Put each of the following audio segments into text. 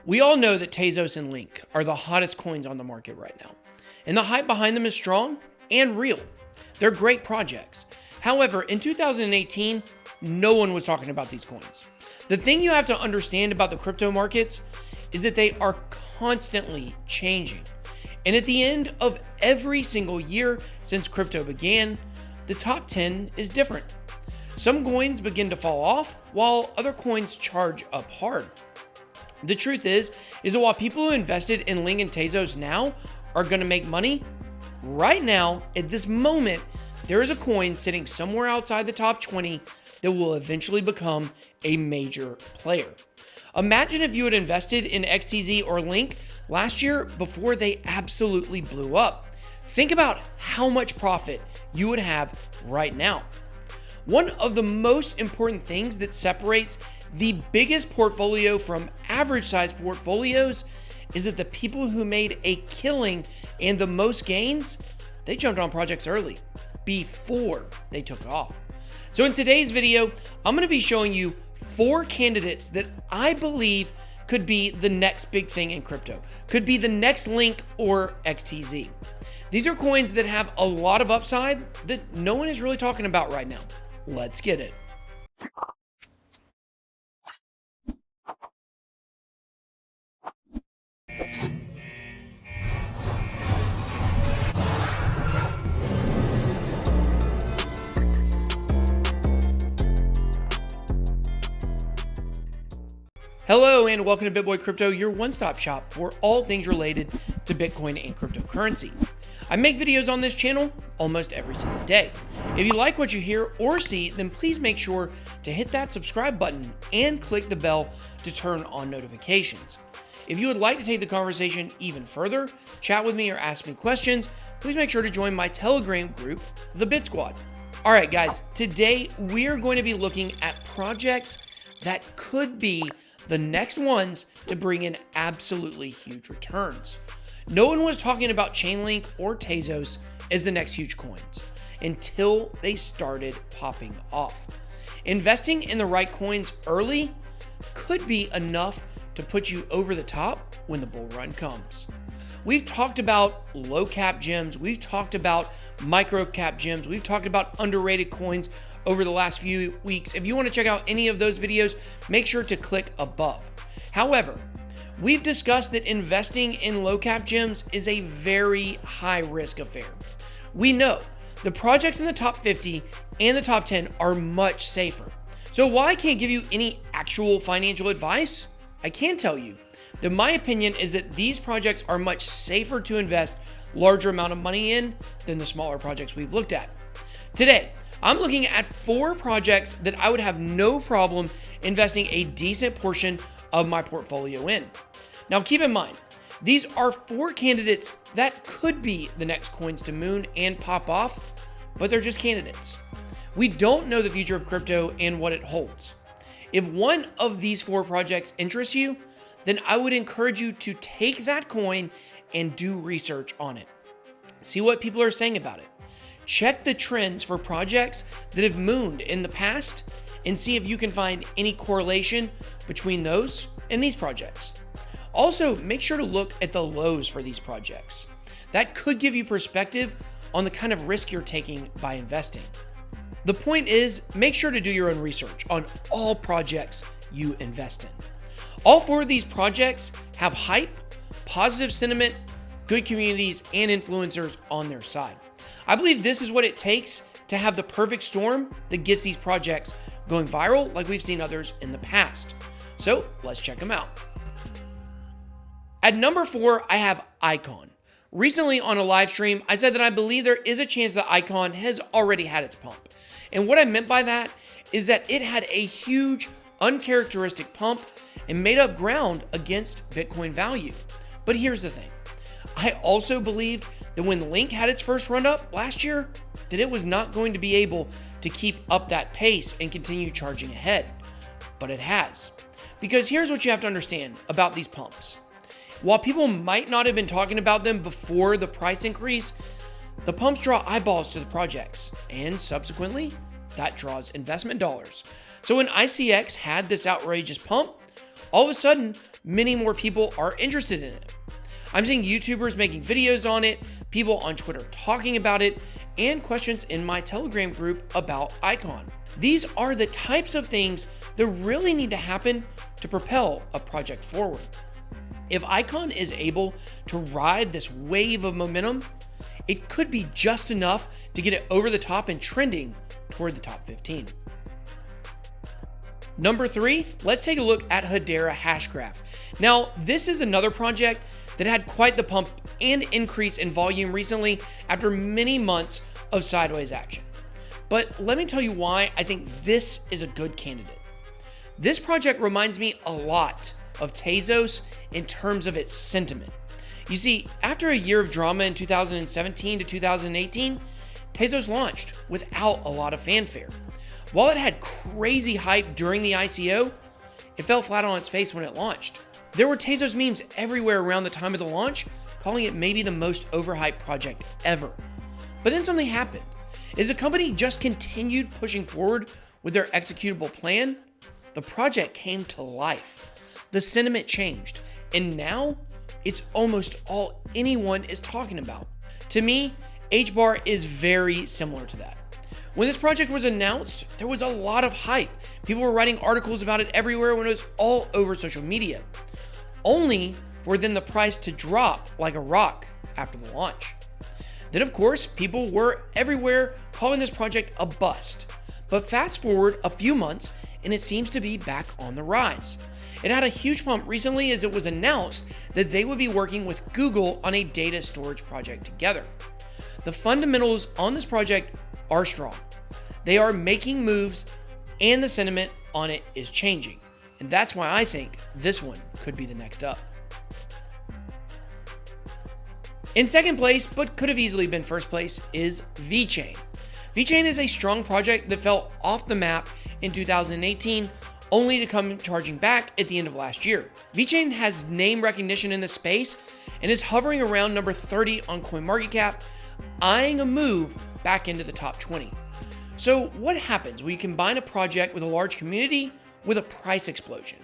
We all know that Tasos and Link are the hottest coins on the market right now, and the hype behind them is strong and real. They're great projects. However, in 2018, no one was talking about these coins. The thing you have to understand about the crypto markets is that they are constantly changing. And at the end of every single year since crypto began, the top 10 is different. Some coins begin to fall off, while other coins charge up hard. The truth is that while people who invested in Link and Tasos now are going to make money, right now, at this moment, there is a coin sitting somewhere outside the top 20 that will eventually become a major player. Imagine if you had invested in XTZ or Link last year before they absolutely blew up. Think about how much profit you would have right now. One of the most important things that separates the biggest portfolio from average size portfolios is that the people who made a killing and the most gains, they jumped on projects early, before they took off. So in today's video, I'm going to be showing you 4 candidates that I believe could be the next big thing in crypto, could be the next Link or XTZ. These are coins that have a lot of upside that no one is really talking about right now. Let's get it. Hello and welcome to BitBoy Crypto, your one-stop shop for all things related to Bitcoin and cryptocurrency. I make videos on this channel almost every single day. If you like what you hear or see, then please make sure to hit that subscribe button and click the bell to turn on notifications. If you would like to take the conversation even further, chat with me or ask me questions, please make sure to join my Telegram group, the Bit Squad. All right, guys, today we are going to be looking at projects that could be the next ones to bring in absolutely huge returns. No one was talking about Chainlink or Tasos as the next huge coins until they started popping off. Investing in the right coins early could be enough to put you over the top when the bull run comes. We've talked about low cap gems, we've talked about micro cap gems, we've talked about underrated coins over the last few weeks. If you want to check out any of those videos, make sure to click above. However, we've discussed that investing in low cap gems is a very high risk affair. We know the projects in the top 50 and the top 10 are much safer. So while I can't give you any actual financial advice, I can tell you that my opinion is that these projects are much safer to invest larger amount of money in than the smaller projects we've looked at. Today, I'm looking at 4 projects that I would have no problem investing a decent portion of my portfolio in. Now keep in mind, these are 4 candidates that could be the next coins to moon and pop off, but they're just candidates. We don't know the future of crypto and what it holds. If one of these 4 projects interests you, then I would encourage you to take that coin and do research on it. See what people are saying about it. Check the trends for projects that have mooned in the past and see if you can find any correlation between those and these projects. Also, make sure to look at the lows for these projects. That could give you perspective on the kind of risk you're taking by investing. The point is, make sure to do your own research on all projects you invest in. All 4 of these projects have hype, positive sentiment, good communities, and influencers on their side. I believe this is what it takes to have the perfect storm that gets these projects going viral like we've seen others in the past. So let's check them out. At number 4, I have Icon. Recently on a live stream, I said that I believe there is a chance that Icon has already had its pump. And what I meant by that is that it had a huge, uncharacteristic pump and made up ground against Bitcoin value. But here's the thing. I also believed that when Link had its first run up last year, that it was not going to be able to keep up that pace and continue charging ahead. But it has. Because here's what you have to understand about these pumps. While people might not have been talking about them before the price increase, the pumps draw eyeballs to the projects, and subsequently, that draws investment dollars. So when ICX had this outrageous pump, all of a sudden, many more people are interested in it. I'm seeing YouTubers making videos on it, people on Twitter talking about it, and questions in my Telegram group about Icon. These are the types of things that really need to happen to propel a project forward. If Icon is able to ride this wave of momentum, it could be just enough to get it over the top and trending toward the top 15. Number 3, let's take a look at HADA Hashgraph. Now, this is another project that had quite the pump and increase in volume recently after many months of sideways action. But let me tell you why I think this is a good candidate. This project reminds me a lot of Tasos in terms of its sentiment. You see, after a year of drama in 2017 to 2018, Tasos launched without a lot of fanfare. While it had crazy hype during the ICO, it fell flat on its face when it launched. There were Tasos memes everywhere around the time of the launch, calling it maybe the most overhyped project ever. But then something happened. As the company just continued pushing forward with their executable plan, the project came to life. The sentiment changed, and now it's almost all anyone is talking about. To me, HBAR is very similar to that. When this project was announced, there was a lot of hype. People were writing articles about it everywhere when it was all over social media, only for then the price to drop like a rock after the launch. Then, of course, people were everywhere calling this project a bust. But fast forward a few months, and it seems to be back on the rise. It had a huge pump recently as it was announced that they would be working with Google on a data storage project together. The fundamentals on this project are strong. They are making moves, and the sentiment on it is changing. And that's why I think this one could be the next up. In second place, but could have easily been first place, is VeChain. VeChain is a strong project that fell off the map in 2018, only to come charging back at the end of last year. VeChain has name recognition in the space and is hovering around number 30 on CoinMarketCap, eyeing a move back into the top 20. So what happens when you combine a project with a large community with a price explosion?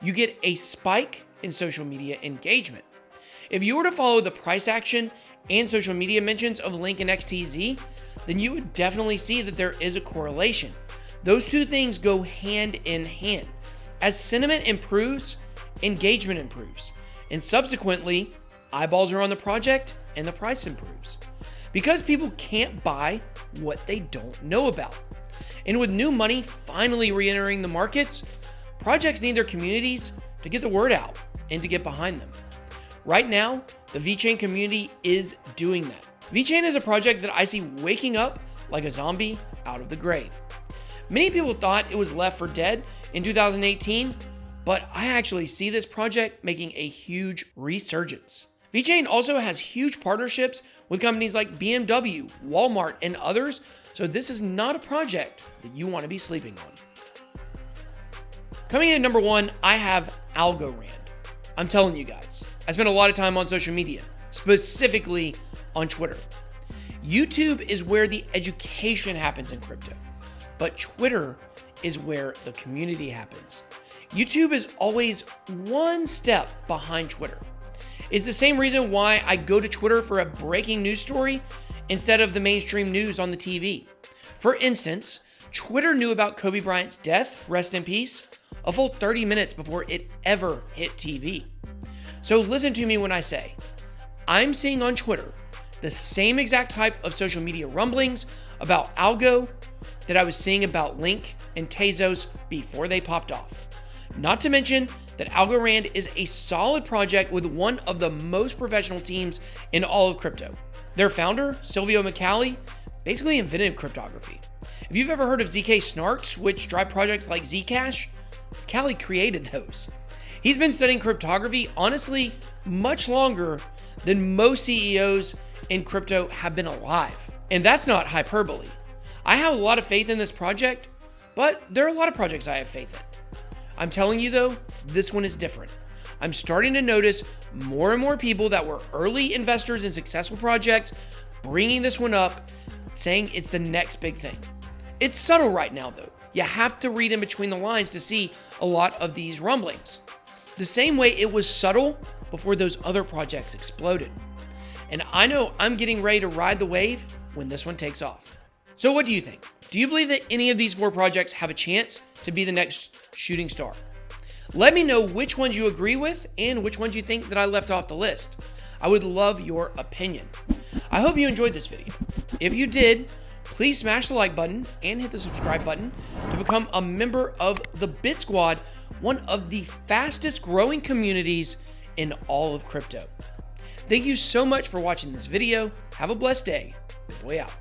You get a spike in social media engagement. If you were to follow the price action and social media mentions of Link and XTZ, then you would definitely see that there is a correlation. Those two things go hand in hand. As sentiment improves, engagement improves, and subsequently, eyeballs are on the project and the price improves. Because people can't buy what they don't know about. And with new money finally re-entering the markets, projects need their communities to get the word out and to get behind them. Right now, the VeChain community is doing that. VeChain is a project that I see waking up like a zombie out of the grave. Many people thought it was left for dead in 2018, but I actually see this project making a huge resurgence. VeChain also has huge partnerships with companies like BMW, Walmart, and others, so this is not a project that you want to be sleeping on. Coming in at number 1, I have Algorand. I'm telling you guys, I spend a lot of time on social media, specifically on Twitter. YouTube is where the education happens in crypto, but Twitter is where the community happens. YouTube is always one step behind Twitter. It's the same reason why I go to Twitter for a breaking news story instead of the mainstream news on the TV. For instance, Twitter knew about Kobe Bryant's death, rest in peace, a full 30 minutes before it ever hit TV. So listen to me when I say, I'm seeing on Twitter the same exact type of social media rumblings about Algo that I was seeing about Link and Tasos before they popped off. Not to mention that Algorand is a solid project with one of the most professional teams in all of crypto. Their founder, Silvio Micali, basically invented cryptography. If you've ever heard of ZK Snarks, which drive projects like Zcash, Micali created those. He's been studying cryptography, honestly, much longer than most CEOs in crypto have been alive. And that's not hyperbole. I have a lot of faith in this project, but there are a lot of projects I have faith in. I'm telling you though, this one is different. I'm starting to notice more and more people that were early investors in successful projects bringing this one up, saying it's the next big thing. It's subtle right now though. You have to read in between the lines to see a lot of these rumblings. the same way it was subtle before those other projects exploded. And I know I'm getting ready to ride the wave when this one takes off. So what do you think? Do you believe that any of these 4 projects have a chance to be the next shooting star? Let me know which ones you agree with and which ones you think that I left off the list. I would love your opinion. I hope you enjoyed this video. If you did, please smash the like button and hit the subscribe button to become a member of the Bit Squad, one of the fastest growing communities in all of crypto. Thank you so much for watching this video. Have a blessed day. BitBoy out.